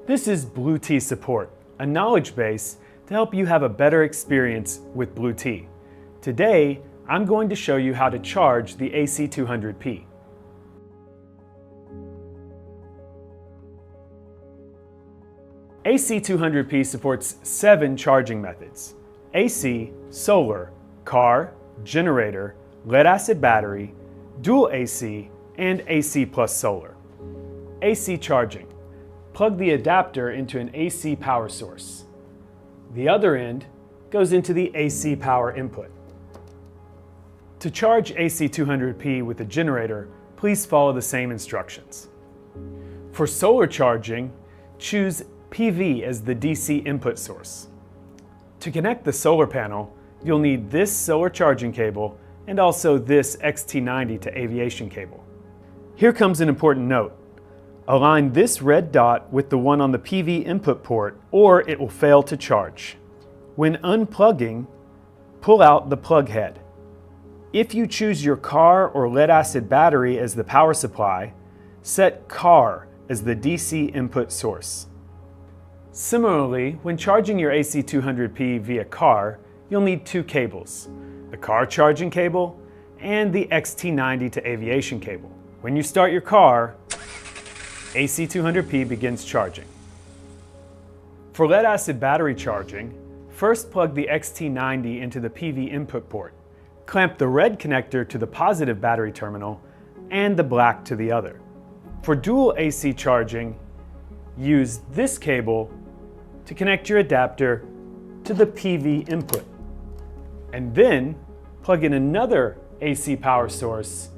This is Bluetti support, a knowledge base to help you have a better experience with Bluetti. Today, I'm going to show you how to charge the AC200P. AC200P supports 7 charging methods: AC, solar, car, generator, lead-acid battery, dual AC, and AC plus solar. AC charging. Plug the adapter into an AC power source. The other end goes into the AC power input. To charge AC200P with a generator, please follow the same instructions. For solar charging, choose PV as the DC input source. To connect the solar panel, you'll need this solar charging cable and also this XT90 to aviation cable. Here comes an important note. Align this red dot with the one on the PV input port or it will fail to charge. When unplugging, pull out the plug head. If you choose your car or lead-acid battery as the power supply, set car as the DC input source. Similarly, when charging your AC200P via car, you'll need 2 cables, the car charging cable and the XT90 to aviation cable. When you start your car, AC200P begins charging. For lead-acid battery charging, first plug the XT90 into the PV input port. Clamp the red connector to the positive battery terminal and the black to the other. For dual AC charging, use this cable to connect your adapter to the PV input. And then plug in another AC power source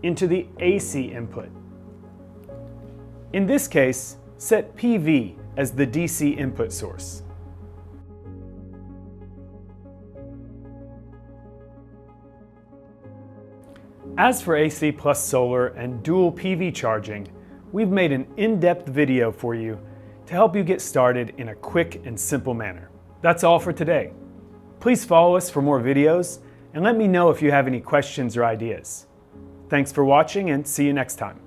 into the AC input. In this case, set PV as the DC input source. As for AC plus solar and dual PV charging, we've made an in-depth video for you to help you get started in a quick and simple manner. That's all for today. Please follow us for more videos and let me know if you have any questions or ideas. Thanks for watching and see you next time.